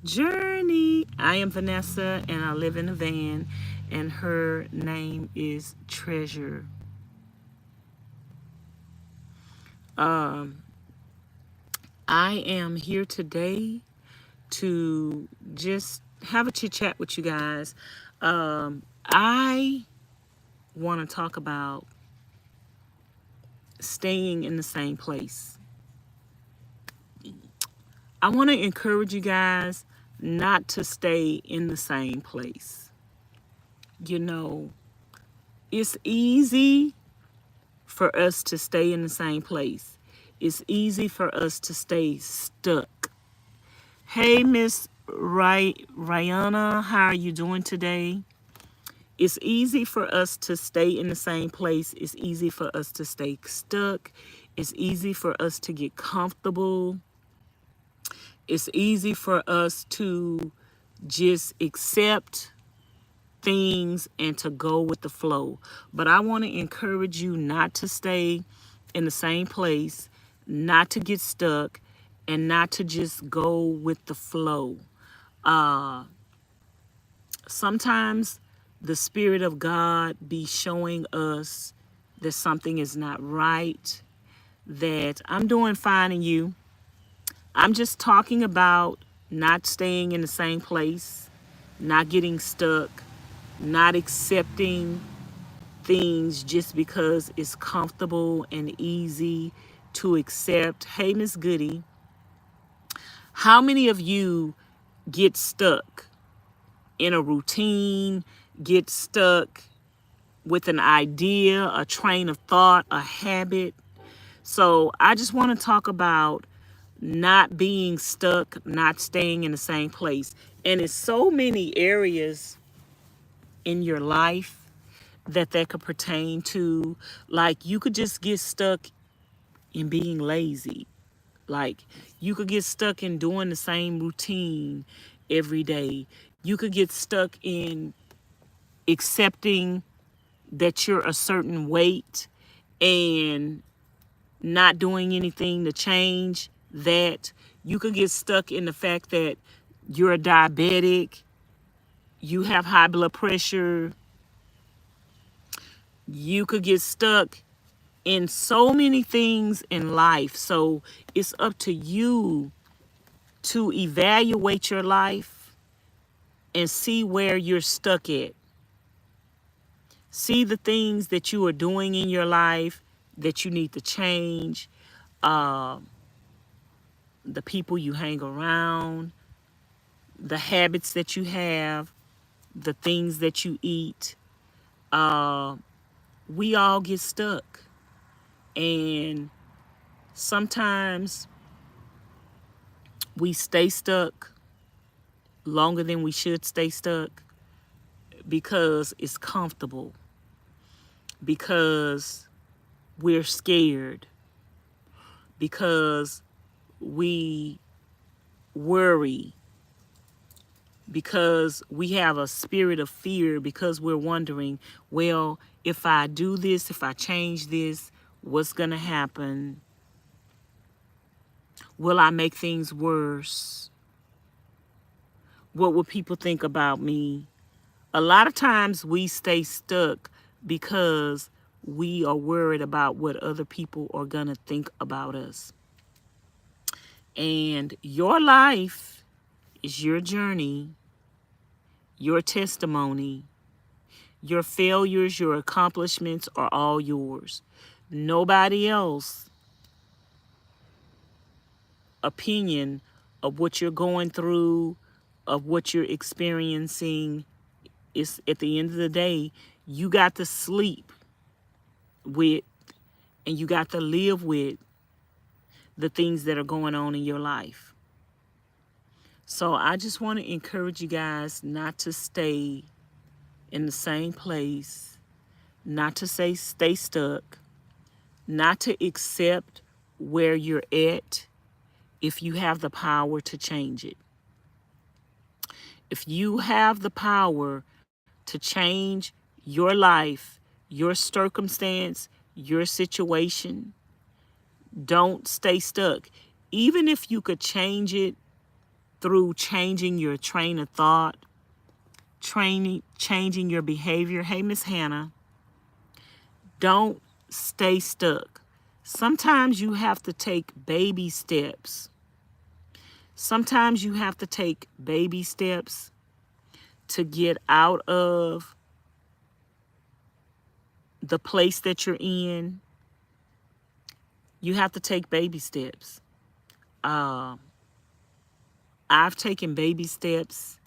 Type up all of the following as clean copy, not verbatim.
journey. I am Vanessa and I live in a van, and her name is Treasure. Um, I am here today to just have a chit chat with you guys. I want to talk about staying in the same place. I want to encourage you guys not to stay in the same place. You know, it's easy for us to stay in the same place. It's easy for us to stay stuck. Hey, Miss Rihanna, how are you doing today? It's easy for us to stay in the same place. It's easy for us to stay stuck. It's easy for us to get comfortable. It's easy for us to just accept things and to go with the flow. But I want to encourage you not to stay in the same place, not to get stuck, and not to just go with the flow. Uh, Sometimes the Spirit of God be showing us that something is not right, that I'm doing fine in you. I'm just talking about not staying in the same place, not getting stuck, not accepting things just because it's comfortable and easy to accept. Hey, Miss Goody, how many of you get stuck in a routine, get stuck with an idea, a train of thought, a habit? So I just want to talk about not being stuck, not staying in the same place. And it's so many areas in your life that could pertain to. Like, you could just get stuck in being lazy. Like, you could get stuck in doing the same routine every day. You could get stuck in accepting that you're a certain weight and not doing anything to change that. You could get stuck in the fact that you're a diabetic, you have high blood pressure. You could get stuck in so many things in life. So it's up to you to evaluate your life and see where you're stuck at. See the things that you are doing in your life that you need to change, uh, the people you hang around, the habits that you have, the things that you eat. Uh, we all get stuck. And sometimes we stay stuck longer than we should stay stuck because it's comfortable, because we're scared, because we worry, because we have a spirit of fear, because we're wondering, well, if I do this, if I change this, what's going to happen? Will I make things worse? What will people think about me? A lot of times we stay stuck because we are worried about what other people are going to think about us. And your life is your journey, your testimony, your failures, your accomplishments are all yours. Nobody else opinion of what you're going through, of what you're experiencing, is at the end of the day, you got to sleep with and you got to live with the things that are going on in your life. So I just want to encourage you guys not to stay in the same place, not to stay stuck, not to accept where you're at if you have the power to change it. If you have the power to change your life, your circumstance, your situation, don't stay stuck. Even if you could change it through changing your train of thought, changing your behavior. Hey, Miss Hannah, don't stay stuck. Sometimes you have to take baby steps. Sometimes you have to take baby steps to get out of the place that you're in. You have to take baby steps. I've taken baby steps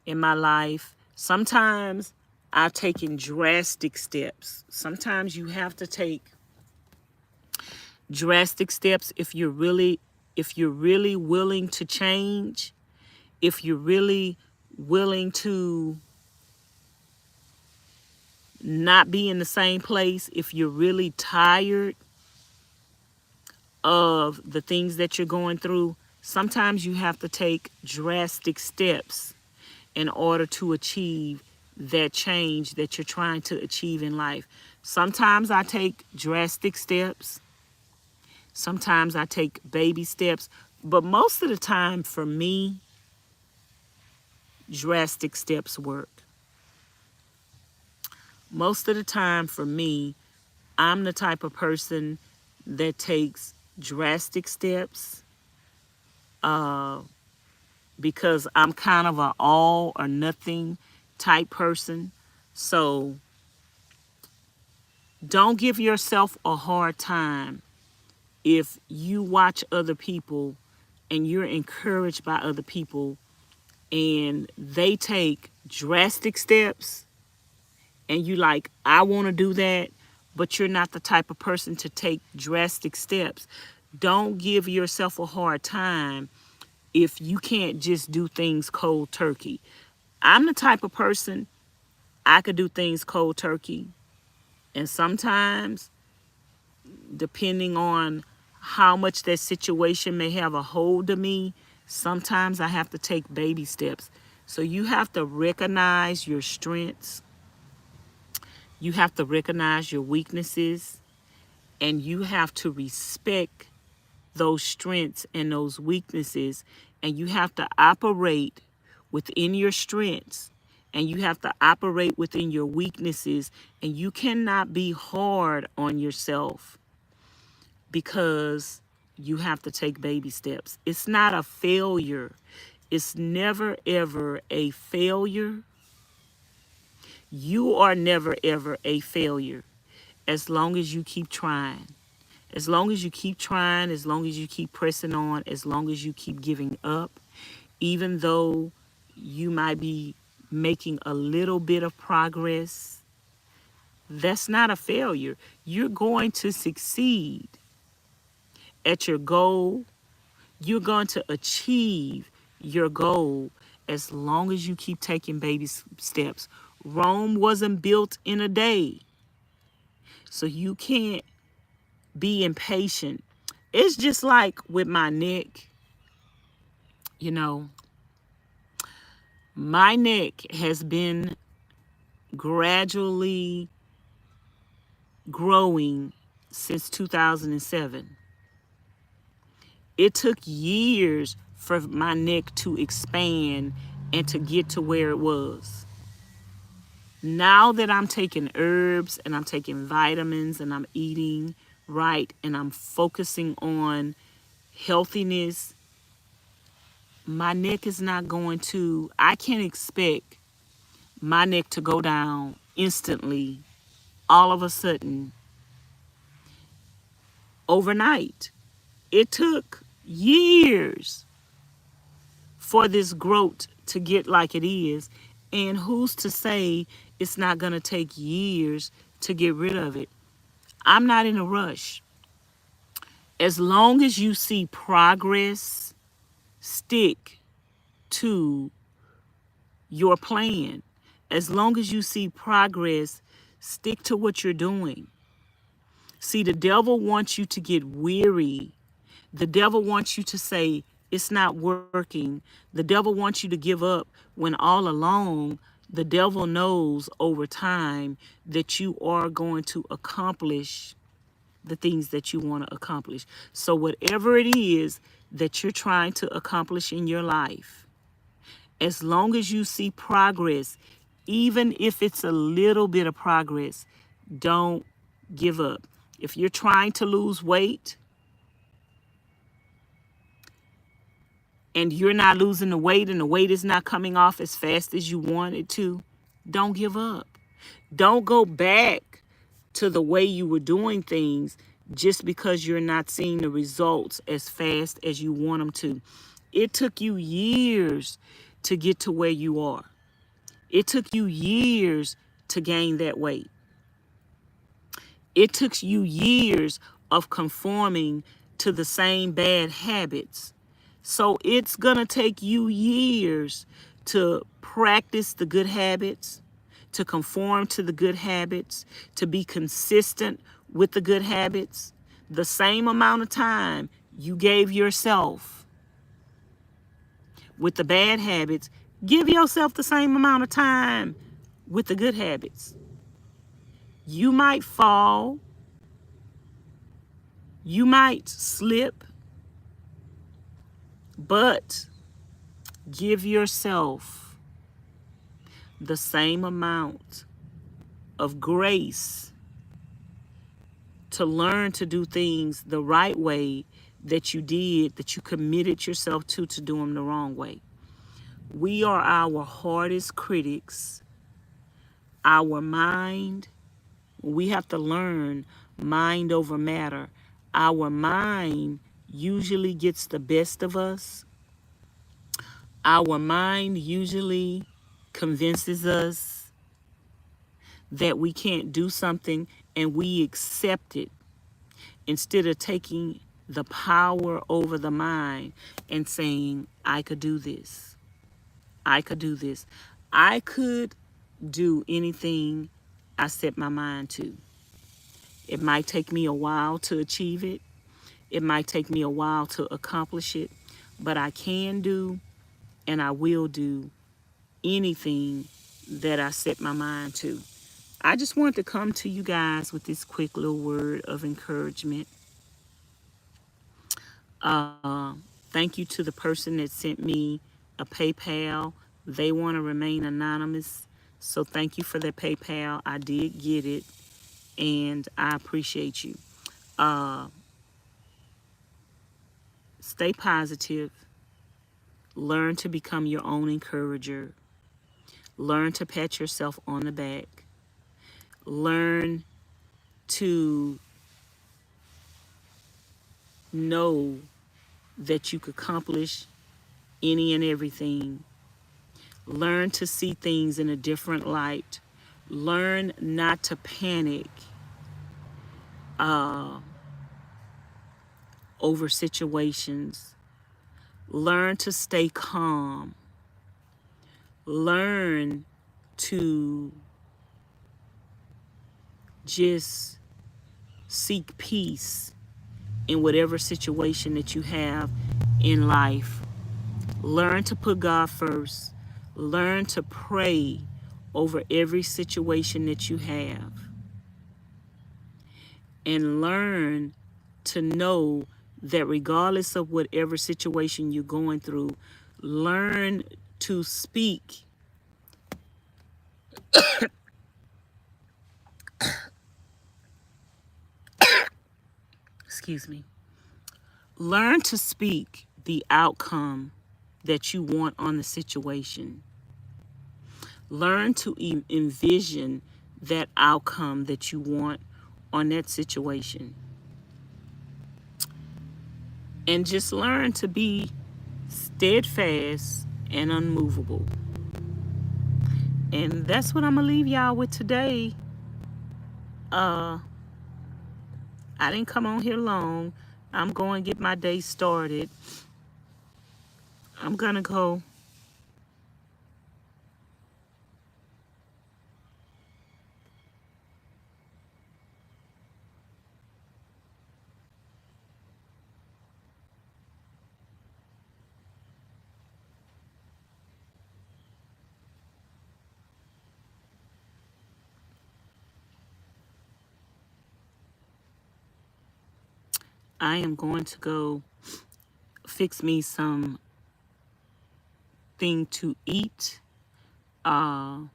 in my life. Sometimes I've taken drastic steps. Sometimes you have to take drastic steps if you're really willing to change, if you're really willing to not be in the same place, if you're really tired of the things that you're going through. Sometimes you have to take drastic steps in order to achieve that change that you're trying to achieve in life. Sometimes I take drastic steps. Sometimes I take baby steps. But most of the time for me, drastic steps work. Most of the time for me, I'm the type of person that takes drastic steps because I'm kind of an all or nothing type person. So don't give yourself a hard time if you watch other people and you're encouraged by other people and they take drastic steps and you like, I want to do that, but you're not the type of person to take drastic steps. Don't give yourself a hard time if you can't just do things cold turkey. I'm the type of person, I could do things cold turkey. And sometimes, depending on how much that situation may have a hold of me, sometimes I have to take baby steps. So you have to recognize your strengths. You have to recognize your weaknesses. And you have to respect those strengths and those weaknesses. And you have to operate within your strengths. And you have to operate within your weaknesses. And you cannot be hard on yourself because you have to take baby steps. It's not a failure. It's never, ever a failure. You are never, ever a failure as long as you keep trying. As long as you keep trying, as long as you keep pressing on, as long as you keep giving up, even though you might be making a little bit of progress, that's not a failure. You're going to succeed at your goal. You're going to achieve your goal as long as you keep taking baby steps. Rome wasn't built in a day. So you can't be impatient. It's just like with my neck, you know, my neck has been gradually growing since 2007. It took years for my neck to expand and to get to where it was. Now that I'm taking herbs and I'm taking vitamins and I'm eating right and I'm focusing on healthiness, my neck is not going to, I can't expect my neck to go down instantly, all of a sudden, overnight. It took years for this growth to get like it is. And who's to say it's not going to take years to get rid of it? I'm not in a rush. As long as you see progress, stick to your plan. As long as you see progress, stick to what you're doing. See, the devil wants you to get weary. The devil wants you to say, it's not working. The devil wants you to give up when all along the devil knows over time that you are going to accomplish the things that you want to accomplish. So whatever it is that you're trying to accomplish in your life, as long as you see progress, even if it's a little bit of progress, don't give up. If you're trying to lose weight and you're not losing the weight and the weight is not coming off as fast as you want it to, don't give up. Don't go back to the way you were doing things just because you're not seeing the results as fast as you want them to. It took you years to get to where you are. It took you years to gain that weight. It took you years of conforming to the same bad habits. So it's going to take you years to practice the good habits, to conform to the good habits, to be consistent with the good habits. The same amount of time you gave yourself with the bad habits, give yourself the same amount of time with the good habits. You might fall, you might slip, but give yourself the same amount of grace to learn to do things the right way that you committed yourself to do them the wrong way. We are our hardest critics. Our mind, we have to learn mind over matter. Our mind usually gets the best of us. Our mind usually convinces us that we can't do something and we accept it instead of taking the power over the mind and saying, I could do this. I could do this. I could do anything I set my mind to. It might take me a while to achieve it. It might take me a while to accomplish it, but I can do and I will do anything that I set my mind to. I just want to come to you guys with this quick little word of encouragement. Thank you to the person that sent me a PayPal. They want to remain anonymous, so thank you for their PayPal. I did get it, and I appreciate you. Stay positive. Learn to become your own encourager. Learn to pat yourself on the back. Learn to know that you could accomplish any and everything. Learn to see things in a different light. Learn not to panic over situations. Learn to stay calm. Learn to just seek peace in whatever situation that you have in life. Learn to put God first. Learn to pray over every situation that you have. And learn to know that regardless of whatever situation you're going through, learn to speak excuse me. Learn to speak the outcome that you want on the situation. Learn to envision that outcome that you want on that situation. And just learn to be steadfast and unmovable. And that's what I'm going to leave y'all with today. I didn't come on here long. I'm going to get my day started. I'm going to go. I am going to go fix me some thing to eat. I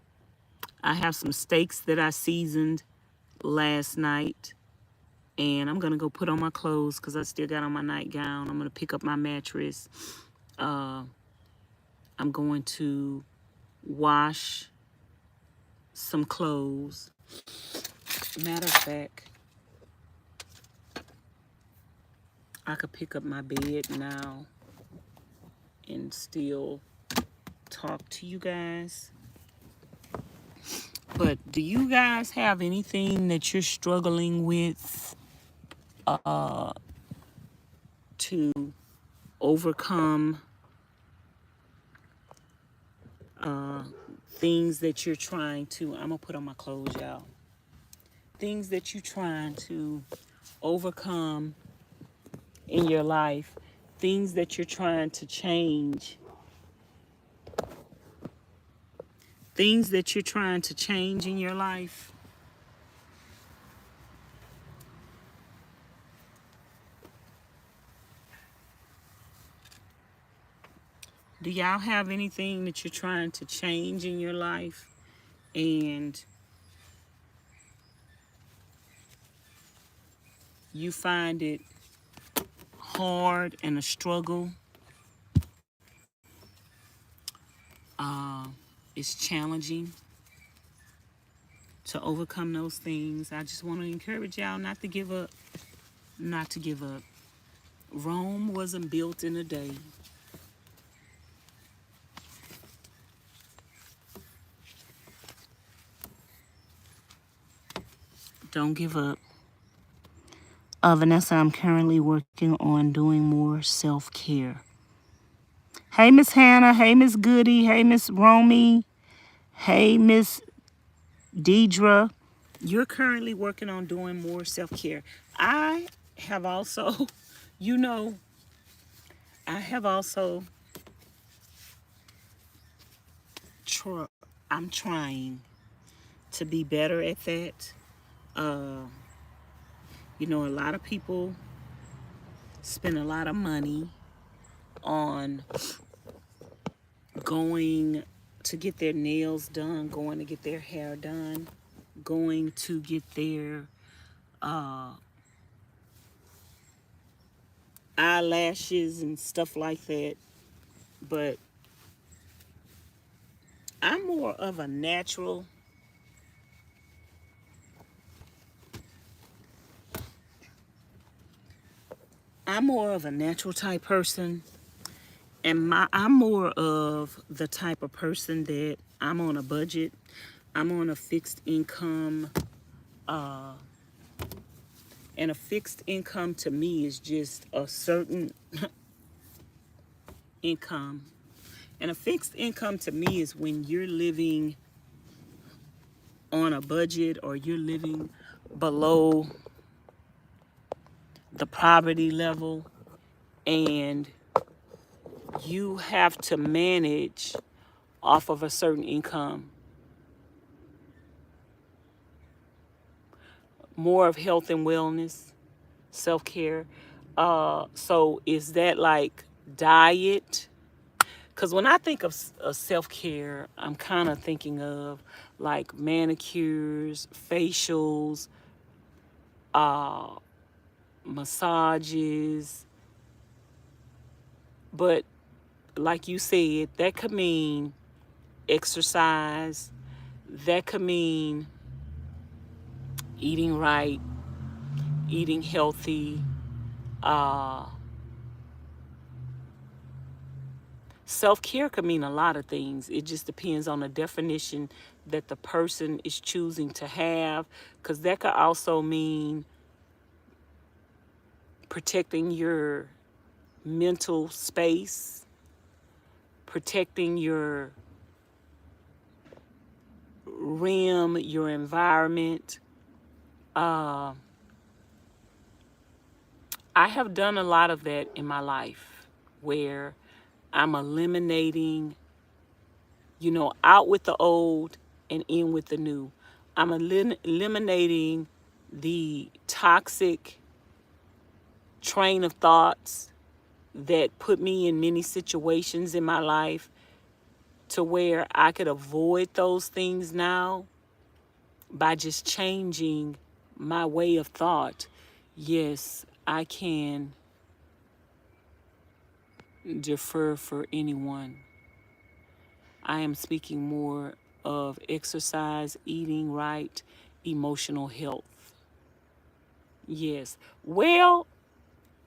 have some steaks that I seasoned last night, and I'm gonna go put on my clothes because I still got on my nightgown. I'm gonna pick up my mattress. I'm going to wash some clothes. Matter of fact, I could pick up my bed now and still talk to you guys. But do you guys have anything that you're struggling with to overcome things that you're trying to, I'm gonna put on my clothes, y'all. Things that you're trying to overcome in your life, things that you're trying to change, things that you're trying to change in your life. Do y'all have anything that you're trying to change in your life and you find it hard and a struggle? It's challenging to overcome those things. I just want to encourage y'all not to give up. Not to give up. Rome wasn't built in a day. Don't give up. Vanessa, I'm currently working on doing more self-care. Hey, Miss Hannah. Hey, Miss Goody. Hey, Miss Romy. Hey, Miss Deidre. You're currently working on doing more self-care. I have also, you know, I have also, I'm trying to be better at that. You know, a lot of people spend a lot of money on going to get their nails done, going to get their hair done, going to get their eyelashes and stuff like that. But I'm more of a natural type person. And I'm more of the type of person that I'm on a budget. I'm on a fixed income. And a fixed income to me is just a certain income. And a fixed income to me is when you're living on a budget or you're living below the poverty level and you have to manage off of a certain income. More of health and wellness, self-care. So is that like diet? Because when I think of self-care, I'm kind of thinking of like manicures, facials, massages. But like you said, that could mean exercise. That could mean eating right, eating healthy. Self-care could mean a lot of things. It just depends on the definition that the person is choosing to have, because that could also mean protecting your mental space, protecting your rim, your environment. I have done a lot of that in my life where I'm eliminating, out with the old and in with the new. I'm eliminating the toxic train of thoughts that put me in many situations in my life to where I could avoid those things now by just changing my way of thought. Yes, I can defer for anyone. I am speaking more of exercise, eating right, emotional health. Yes. Well,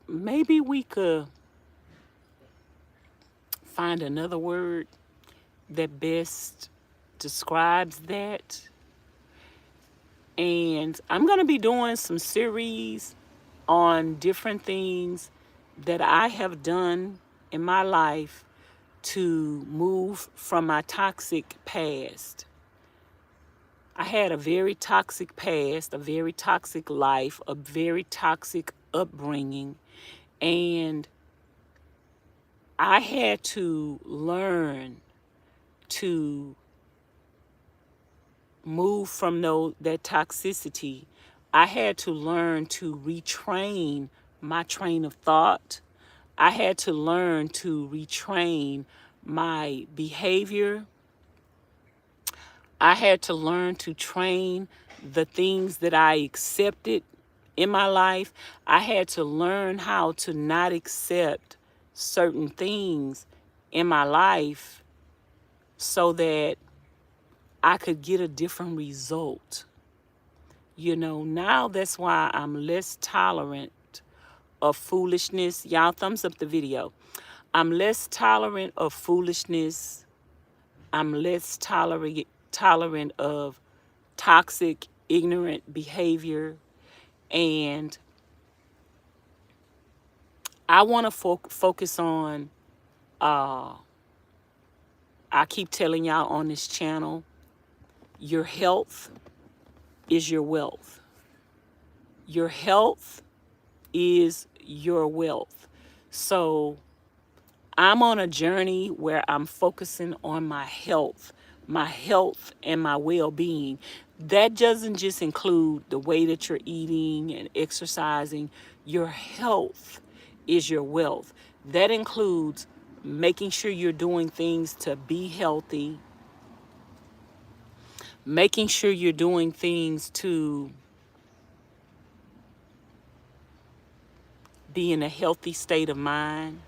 maybe we could find another word that best describes that. And I'm going to be doing some series on different things that I have done in my life to move from my toxic past. I had a very toxic past, a very toxic life, a very toxic upbringing, and I had to learn to move from that toxicity. I had to learn to retrain my train of thought. I had to learn to retrain my behavior. I had to learn to train the things that I accepted in my life. I had to learn how to not accept certain things in my life so that I could get a different result. Now that's why I'm less tolerant of foolishness. Y'all thumbs up the video. I'm less tolerant of foolishness. I'm less tolerant of toxic, ignorant behavior. And I want to focus on, I keep telling y'all on this channel, your health is your wealth. Your health is your wealth. So I'm on a journey where I'm focusing on my health and my well-being. That doesn't just include the way that you're eating and exercising. Your health is your wealth. That includes making sure you're doing things to be healthy, making sure you're doing things to be in a healthy state of mind.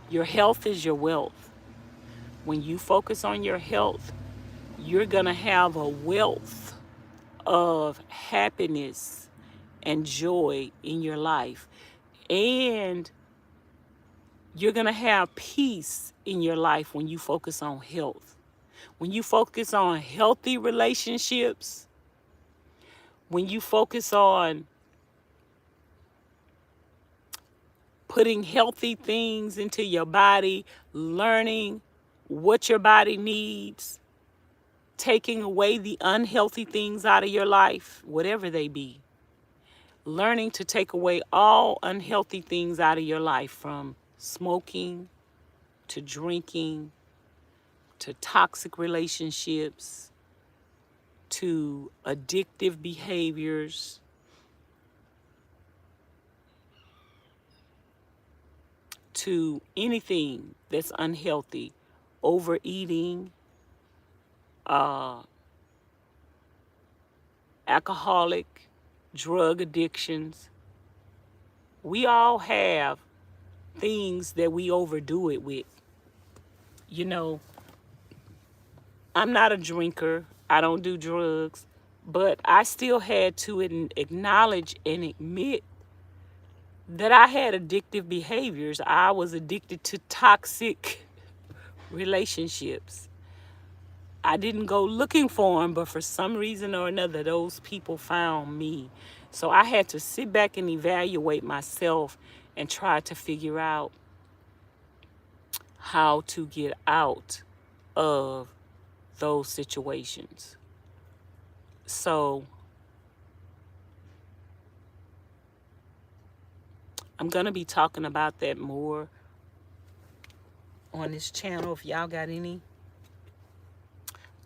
Your health is your wealth. When you focus on your health, you're going to have a wealth of happiness and joy in your life. And you're going to have peace in your life when you focus on health. When you focus on healthy relationships, when you focus on putting healthy things into your body, learning what your body needs, taking away the unhealthy things out of your life, whatever they be. Learning to take away all unhealthy things out of your life, from smoking to drinking to toxic relationships to addictive behaviors to anything that's unhealthy, overeating, alcoholic, drug addictions. We all have things that we overdo it with. I'm not a drinker. I don't do drugs. But I still had to acknowledge and admit that I had addictive behaviors. I was addicted to toxic relationships. I didn't go looking for them, but for some reason or another, those people found me. So I had to sit back and evaluate myself and try to figure out how to get out of those situations. So I'm going to be talking about that more on this channel. If y'all got any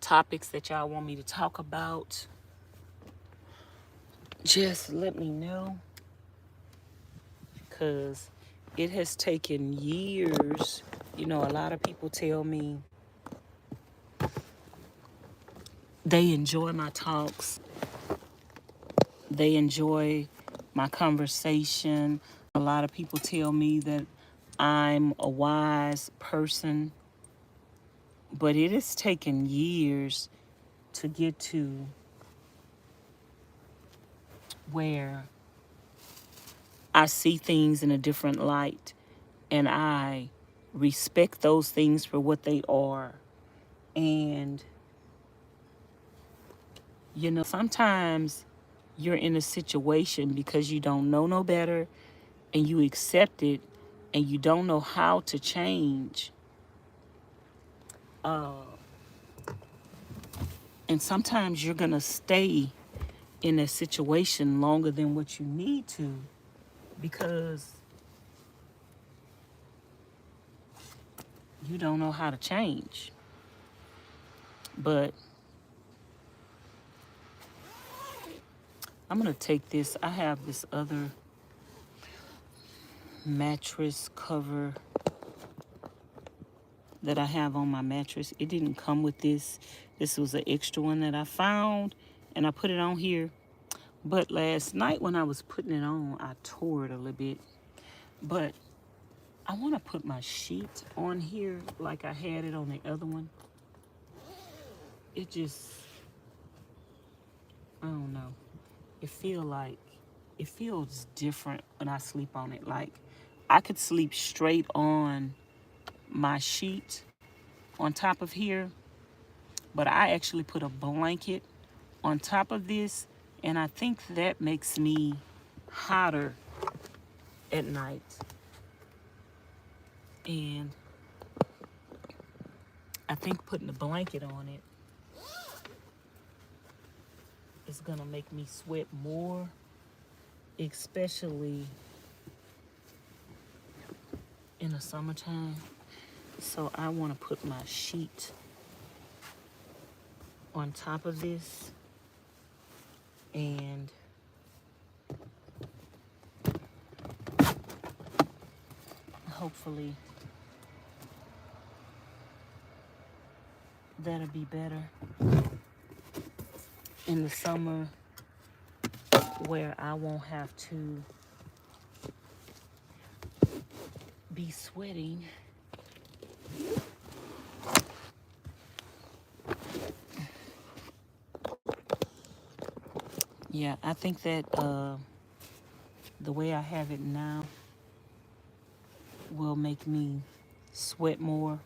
topics that y'all want me to talk about, just let me know. because it has taken years. You know, a lot of people tell me they enjoy my talks, they enjoy my conversation. A lot of people tell me that I'm a wise person, but it has taken years to get to where I see things in a different light and I respect those things for what they are. And, you know, sometimes you're in a situation because you don't know no better and you accept it and you don't know how to change. And sometimes you're going to stay in a situation longer than what you need to because you don't know how to change. But I'm going to take this. I have this other mattress cover that I have on my mattress. It didn't come with this. This was an extra one that I found and I put it on here. But last night when I was putting it on, I tore it a little bit. But I want to put my sheet on here like I had it on the other one. It just, I don't know. It feels different when I sleep on it. Like I could sleep straight on my sheet on top of here, but I actually put a blanket on top of this, and I think that makes me hotter at night. And I think putting a blanket on it is gonna make me sweat more, especially in the summertime. So I want to put my sheet on top of this, and hopefully that'll be better in the summer where I won't have to be sweating. Yeah, I think that the way I have it now will make me sweat more.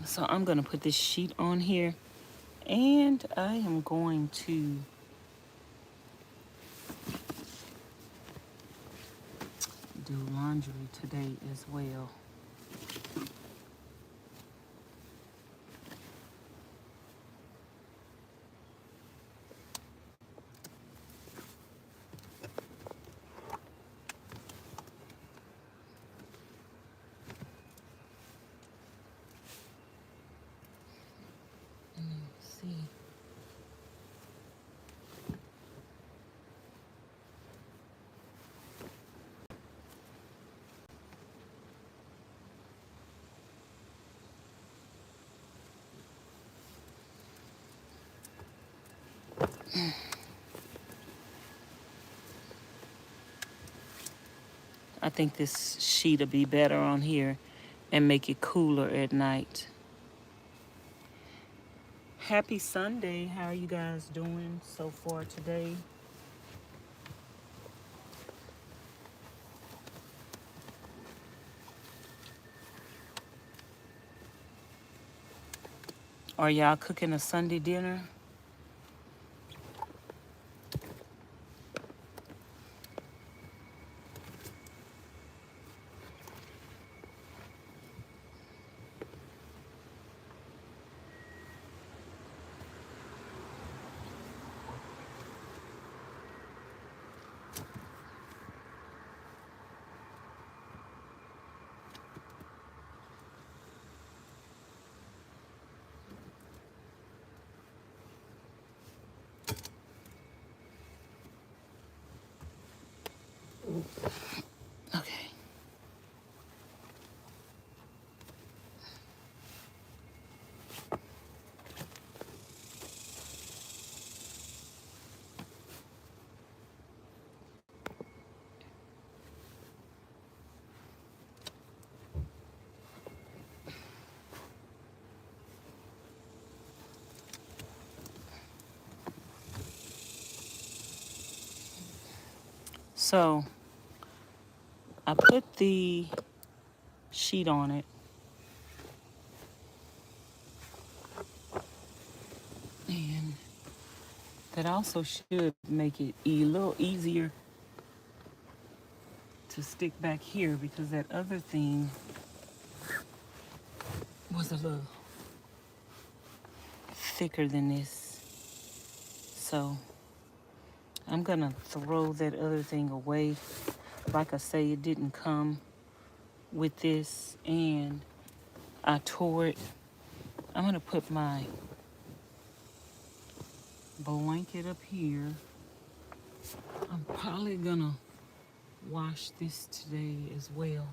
So I'm going to put this sheet on here, and I am going to do laundry today as well. See. I think this sheet will be better on here and make it cooler at night. Happy Sunday. How are you guys doing so far today? Are y'all cooking a Sunday dinner? Okay. So I put the sheet on it, and that also should make it a little easier to stick back here, because that other thing was a little thicker than this. So I'm gonna throw that other thing away. Like I say, it didn't come with this, and I tore it. I'm gonna put my blanket up here. I'm probably gonna wash this today as well.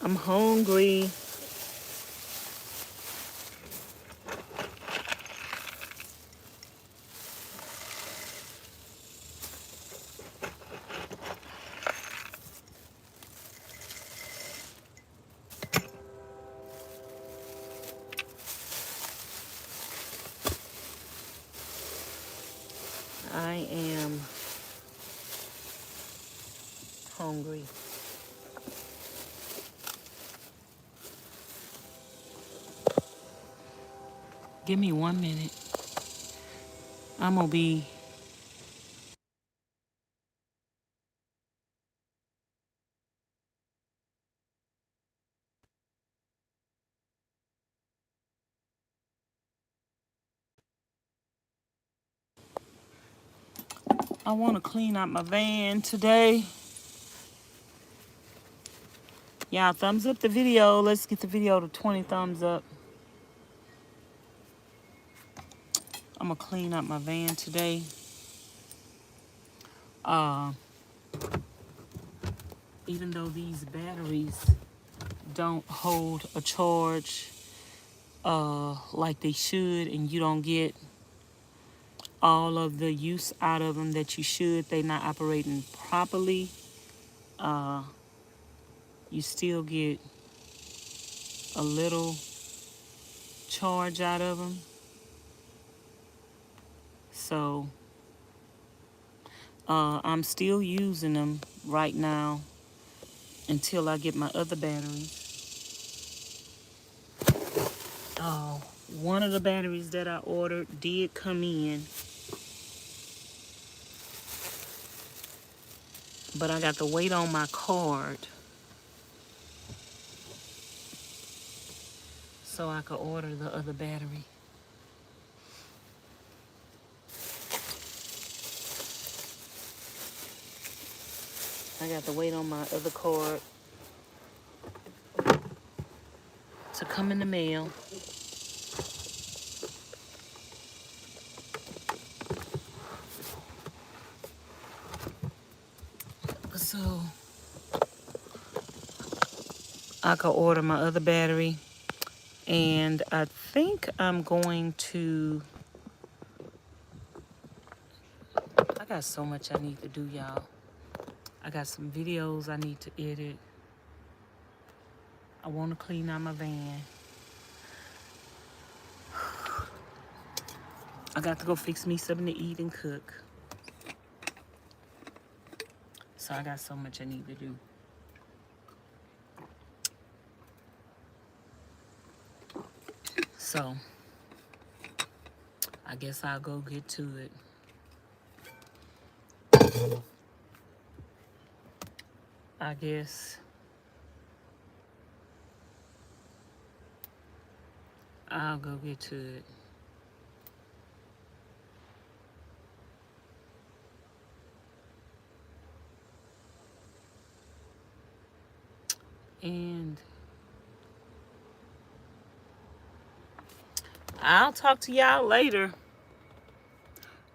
I'm hungry. I am hungry. Give me 1 minute. I'm gonna be. I want to clean out my van today. Y'all, thumbs up the video. Let's get the video to 20 thumbs up. I'm gonna clean up my van today. Even though these batteries don't hold a charge like they should, and you don't get all of the use out of them that you should, they're not operating properly. You still get a little charge out of them. So I'm still using them right now until I get my other batteries. One of the batteries that I ordered did come in, but I got to wait on my card so I could order the other battery. I got to wait on my other card to come in the mail. So I could order my other battery. And I think I'm going to... I got so much I need to do, y'all. I got some videos I need to edit. I want to clean out my van. I got to go fix me something to eat and cook. So I got so much I need to do. So I guess I'll go get to it. I guess I'll go get to it. And I'll talk to y'all later.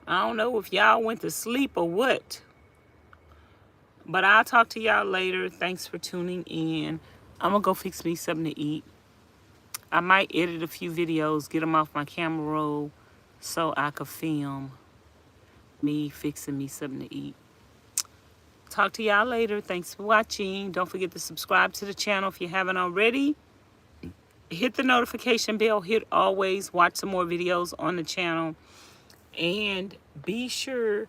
I don't know if y'all went to sleep or what. But I'll talk to y'all later. Thanks for tuning in. I'm going to go fix me something to eat. I might edit a few videos, get them off my camera roll so I could film me fixing me something to eat. Talk to y'all later. Thanks for watching. Don't forget to subscribe to the channel if you haven't already. Hit the notification bell. Hit always. Watch some more videos on the channel. And be sure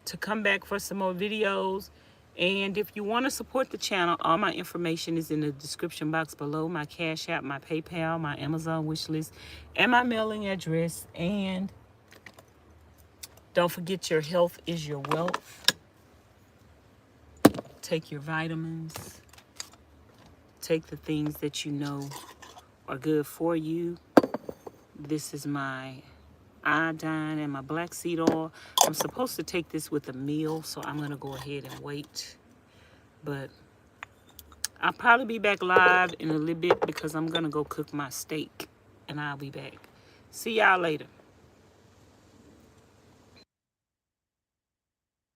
to come back for some more videos. And if you want to support the channel, all my information is in the description box below. My Cash App, my PayPal, my Amazon wishlist, and my mailing address. And don't forget, your health is your wealth. Take your vitamins. Take the things that you know are good for you. This is my iodine and my black seed oil. I'm supposed to take this with a meal, so I'm going to go ahead and wait. But I'll probably be back live in a little bit because I'm going to go cook my steak, and I'll be back. See y'all later.